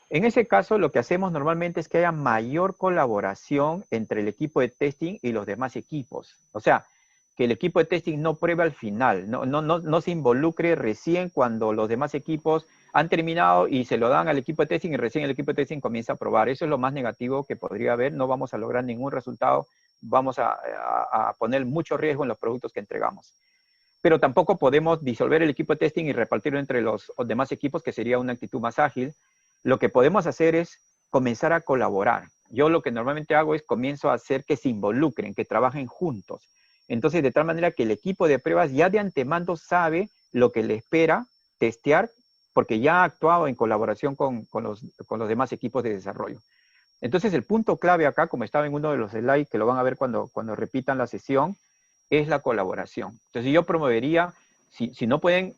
En ese caso, lo que hacemos normalmente es que haya mayor colaboración entre el equipo de testing y los demás equipos. O sea, que el equipo de testing no pruebe al final, no se involucre recién cuando los demás equipos han terminado y se lo dan al equipo de testing y recién el equipo de testing comienza a probar. Eso es lo más negativo que podría haber. No vamos a lograr ningún resultado. Vamos a poner mucho riesgo en los productos que entregamos. Pero tampoco podemos disolver el equipo de testing y repartirlo entre los demás equipos, que sería una actitud más ágil. Lo que podemos hacer es comenzar a colaborar. Yo lo que normalmente hago es comienzo a hacer que se involucren, que trabajen juntos. Entonces, de tal manera que el equipo de pruebas ya de antemano sabe lo que le espera testear, porque ya ha actuado en colaboración con los demás equipos de desarrollo. Entonces, el punto clave acá, como estaba en uno de los slides, que lo van a ver cuando repitan la sesión, es la colaboración. Entonces, yo promovería, si no pueden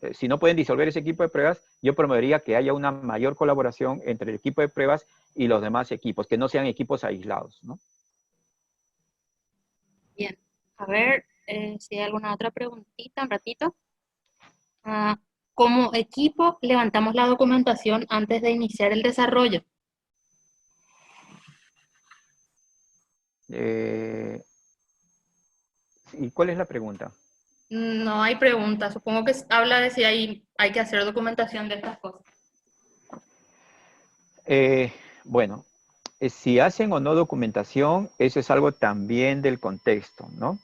disolver ese equipo de pruebas, yo promovería que haya una mayor colaboración entre el equipo de pruebas y los demás equipos, que no sean equipos aislados, ¿no? Bien. A ver si hay alguna otra preguntita, un ratito. Como equipo, levantamos la documentación antes de iniciar el desarrollo. ¿Y cuál es la pregunta? No hay pregunta. Supongo que habla de si hay que hacer documentación de estas cosas. Bueno, si hacen o no documentación, eso es algo también del contexto, ¿no?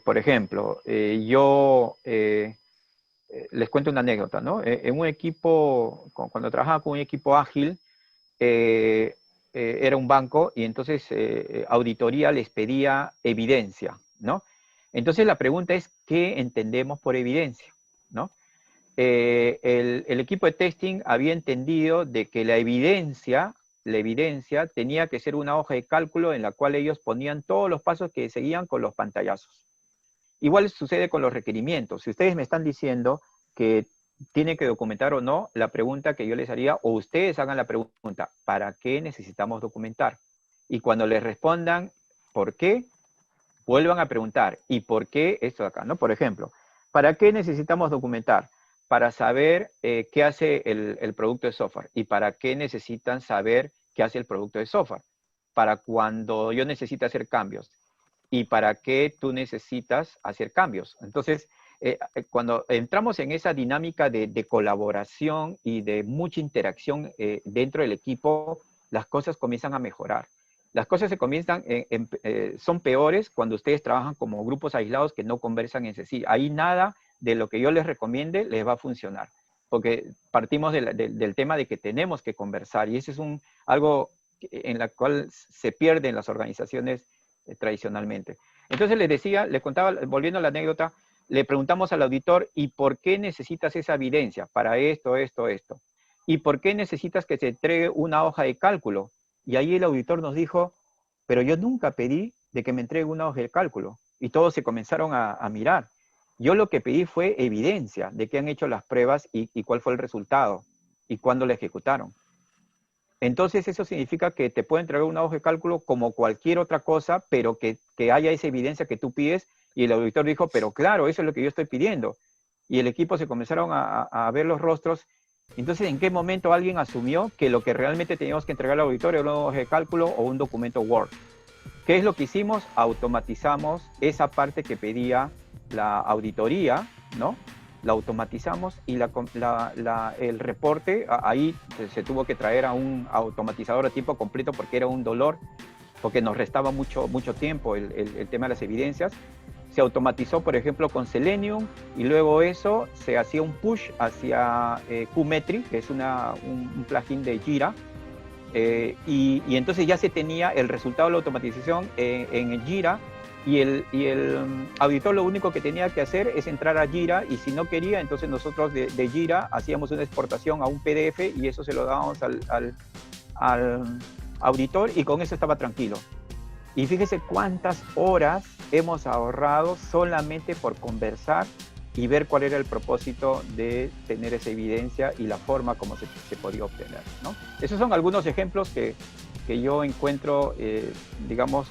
Por ejemplo, yo les cuento una anécdota, ¿no? En un equipo, cuando trabajaba con un equipo ágil, era un banco y entonces auditoría les pedía evidencia, ¿no? Entonces la pregunta es, ¿qué entendemos por evidencia? ¿No? El equipo de testing había entendido de que la evidencia la evidencia tenía que ser una hoja de cálculo en la cual ellos ponían todos los pasos que seguían con los pantallazos. Igual sucede con los requerimientos. Si ustedes me están diciendo que tienen que documentar o no, la pregunta que yo les haría, o ustedes hagan la pregunta, ¿para qué necesitamos documentar? Y cuando les respondan, ¿por qué? Vuelvan a preguntar, ¿y por qué esto de acá? ¿No? Por ejemplo, ¿para qué necesitamos documentar? Para saber qué hace el producto de software. ¿Y para qué necesitan saber qué hace el producto de software? Para cuando yo necesito hacer cambios. ¿Y para qué tú necesitas hacer cambios? Entonces, cuando entramos en esa dinámica de colaboración y de mucha interacción dentro del equipo, las cosas comienzan a mejorar. Las cosas se comienzan, son peores cuando ustedes trabajan como grupos aislados que no conversan entre sí. Ahí nada de lo que yo les recomiende les va a funcionar, porque partimos del tema de que tenemos que conversar, y ese es algo en la cual se pierde en las organizaciones tradicionalmente. Entonces les decía, les contaba, volviendo a la anécdota, le preguntamos al auditor, ¿y por qué necesitas esa evidencia? Para esto, esto, esto. ¿Y por qué necesitas que se entregue una hoja de cálculo? Y ahí el auditor nos dijo, pero yo nunca pedí de que me entregue una hoja de cálculo. Y todos se comenzaron a mirar. Yo lo que pedí fue evidencia de que han hecho las pruebas y cuál fue el resultado y cuándo la ejecutaron. Entonces eso significa que te pueden entregar una hoja de cálculo como cualquier otra cosa, pero que haya esa evidencia que tú pides. Y el auditor dijo, pero claro, eso es lo que yo estoy pidiendo. Y el equipo se comenzaron a ver los rostros. Entonces, ¿en qué momento alguien asumió que lo que realmente teníamos que entregar al auditor era una hoja de cálculo o un documento Word? ¿Qué es lo que hicimos? Automatizamos esa parte que pedía la auditoría, ¿no? La automatizamos y el reporte, ahí se tuvo que traer a un automatizador a tiempo completo porque era un dolor, porque nos restaba mucho tiempo el tema de las evidencias. Se automatizó, por ejemplo, con Selenium, y luego eso se hacía un push hacia QMetry, que es un plugin de Jira, y entonces ya se tenía el resultado de la automatización en Jira, y el auditor lo único que tenía que hacer es entrar a Jira, y si no quería, entonces nosotros de Jira hacíamos una exportación a un PDF, y eso se lo dábamos al auditor, y con eso estaba tranquilo. Y fíjese cuántas horas hemos ahorrado solamente por conversar y ver cuál era el propósito de tener esa evidencia y la forma como se podía obtener, ¿no? Esos son algunos ejemplos que yo encuentro, digamos,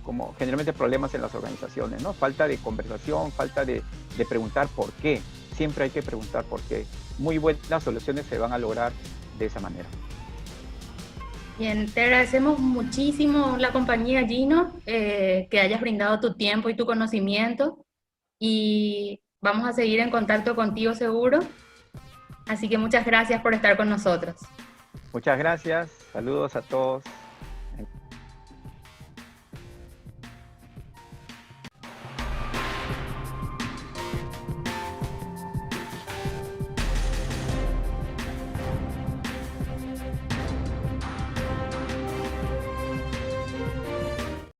como generalmente problemas en las organizaciones, ¿no? Falta de conversación, falta de preguntar por qué. Siempre hay que preguntar por qué. Muy buenas soluciones se van a lograr de esa manera. Bien, te agradecemos muchísimo la compañía, Gino, que hayas brindado tu tiempo y tu conocimiento, y vamos a seguir en contacto contigo seguro. Así que muchas gracias por estar con nosotros. Muchas gracias, saludos a todos.